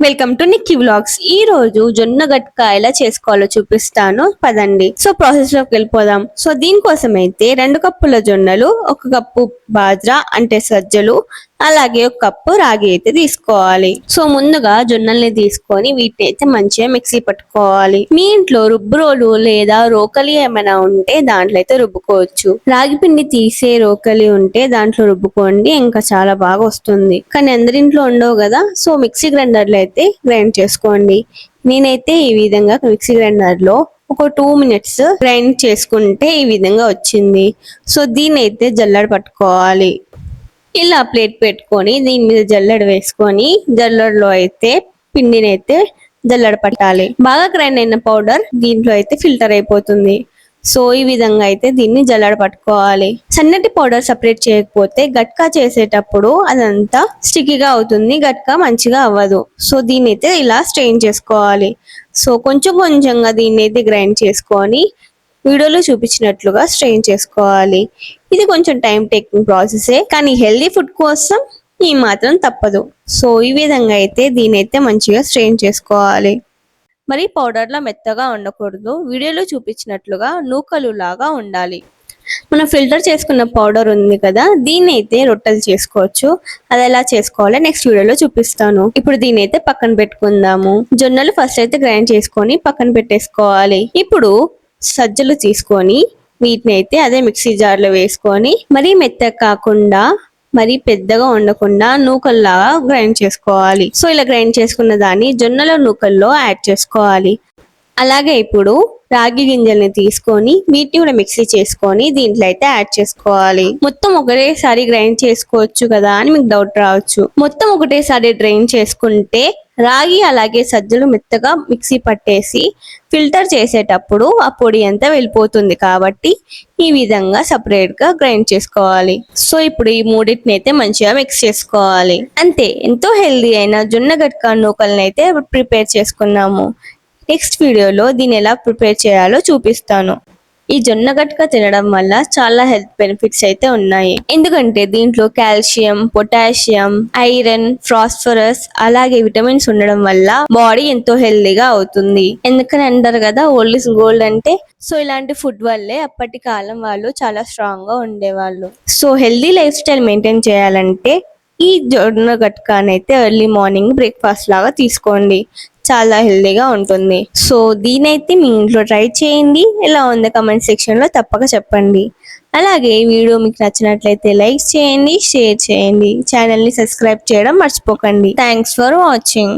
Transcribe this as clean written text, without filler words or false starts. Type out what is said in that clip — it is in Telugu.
Welcome to Nikki vlogs. ఈ రోజు జొన్న గట్క ఎలా చేసుకోవాలో చూపిస్తాను పదండి. సో ప్రాసెస్ లోకి వెళ్ళిపోదాం. సో దీనికోసం అయితే 2 కప్పుల జొన్నలు, 1 కప్పు బాజ్రా అంటే సజ్జలు, అలాగే 1 కప్పు రాగి అయితే తీసుకోవాలి. సో ముందుగా జొన్నల్ని తీసుకొని వీటిని అయితే మంచిగా మిక్సీ పట్టుకోవాలి. మీ ఇంట్లో రుబ్బురోలు లేదా రోకలి ఏమైనా ఉంటే దాంట్లో అయితే రుబ్బుకోవచ్చు. రాగి పిండి తీసే రోకలి ఉంటే దాంట్లో రుబ్బుకోండి, ఇంకా చాలా బాగా వస్తుంది. కానీ అందరింట్లో ఉండవు కదా, సో మిక్సీ గ్రైండర్ లో అయితే గ్రైండ్ చేసుకోండి. నేనైతే ఈ విధంగా మిక్సీ గ్రైండర్ లో ఒక 2 minutes గ్రైండ్ చేసుకుంటే ఈ విధంగా వచ్చింది. సో దీన్ని అయితే జల్లెడ పట్టుకోవాలి. ఇలా ప్లేట్ పెట్టుకొని దీని మీద జల్లెడ వేసుకొని జల్లెడలో అయితే పిండిని అయితే జల్లెడ పట్టాలి. బాగా గ్రైండ్ అయిన పౌడర్ దీంట్లో అయితే ఫిల్టర్ అయిపోతుంది. సో ఈ విధంగా అయితే దీన్ని జల్లెడ పట్టుకోవాలి. సన్నటి పౌడర్ సపరేట్ చేయకపోతే గట్కా చేసేటప్పుడు అదంతా స్టిక్కీగా అవుతుంది, గట్కా మంచిగా అవ్వదు. సో దీన్ని అయితే ఇలా స్ట్రెయిన్ చేసుకోవాలి. సో కొంచెం కొంచెంగా దీన్ని అయితే గ్రైండ్ చేసుకొని వీడియోలో చూపించినట్లుగా స్ట్రెయిన్ చేసుకోవాలి. ఇది కొంచెం టైం టేకింగ్ ప్రాసెసే, కానీ హెల్దీ ఫుడ్ కోసం ఈ మాత్రం తప్పదు. సో ఈ విధంగా అయితే దీన్ని అయితే మంచిగా స్ట్రెయిన్ చేసుకోవాలి. మరి పౌడర్లా మెత్తగా ఉండకూడదు, వీడియోలో చూపించినట్లుగా నూకలు లాగా ఉండాలి. మనం ఫిల్టర్ చేసుకున్న పౌడర్ ఉంది కదా, దీన్ని అయితే రొట్టెలు చేసుకోవచ్చు. అది ఎలా చేసుకోవాలో నెక్స్ట్ వీడియోలో చూపిస్తాను. ఇప్పుడు దీన్ని అయితే పక్కన పెట్టుకుందాము. జొన్నలు ఫస్ట్ అయితే గ్రైండ్ చేసుకొని పక్కన పెట్టేసుకోవాలి. ఇప్పుడు సజ్జలు తీసుకొని వీటిని అయితే అదే మిక్సీ జార్లో వేసుకొని మరీ మెత్తగా కాకుండా మరి పెద్దగా ఉండకుండా నూకల్లాగా గ్రైండ్ చేసుకోవాలి. సో ఇలా గ్రైండ్ చేసుకున్న దాన్ని జొన్నల నూకల్లో యాడ్ చేసుకోవాలి. అలాగే ఇప్పుడు రాగి గింజల్ని తీసుకొని వీటిని కూడా మిక్సీ చేసుకొని దీంట్లో అయితే యాడ్ చేసుకోవాలి. మొత్తం ఒకటేసారి గ్రైండ్ చేసుకోవచ్చు కదా అని మీకు డౌట్ రావచ్చు. మొత్తం ఒకటేసారి గ్రైండ్ చేసుకుంటే రాగి అలాగే సజ్జలు మెత్తగా మిక్సీ పట్టేసి ఫిల్టర్ చేసేటప్పుడు ఆ పొడి అంతా వెళ్ళిపోతుంది, కాబట్టి ఈ విధంగా సపరేట్ గా గ్రైండ్ చేసుకోవాలి. సో ఇప్పుడు ఈ మూడింటిని అయితే మంచిగా మిక్స్ చేసుకోవాలి. అంతే, ఎంతో హెల్దీ అయిన జొన్న గట్కా నూకల్ని అయితే ప్రిపేర్ చేసుకున్నాము. నెక్స్ట్ వీడియోలో దీన్ని ఎలా ప్రిపేర్ చేయాలో చూపిస్తాను. ఈ జొన్న గట్క తినడం వల్ల చాలా హెల్త్ బెనిఫిట్స్ అయితే ఉన్నాయి. ఎందుకంటే దీంట్లో కాల్షియం, పొటాషియం, ఐరన్, ఫాస్ఫరస్ అలాగే విటమిన్స్ ఉండడం వల్ల బాడీ ఎంతో హెల్దీగా అవుతుంది. ఎందుకని అంటారు కదా, ఓల్డ్ ఇస్ గోల్డ్ అంటే. సో ఇలాంటి ఫుడ్ వల్లే అప్పటి కాలం వాళ్ళు చాలా స్ట్రాంగ్ గా ఉండేవాళ్ళు. So healthy life style maintain చేయాలంటే ఈ జొన్న గట్కానైతే ఎర్లీ మార్నింగ్ బ్రేక్ఫాస్ట్ లాగా తీసుకోండి, చాలా హెల్దీగా ఉంటుంది. సో దీనైతే మీ ఇంట్లో ట్రై చేయండి. ఎలా ఉందో కమెంట్ సెక్షన్ లో తప్పక చెప్పండి. అలాగే ఈ వీడియో మీకు నచ్చినట్లయితే లైక్ చేయండి, షేర్ చేయండి, ఛానల్ ని సబ్స్క్రైబ్ చేయడం మర్చిపోకండి. Thanks for watching.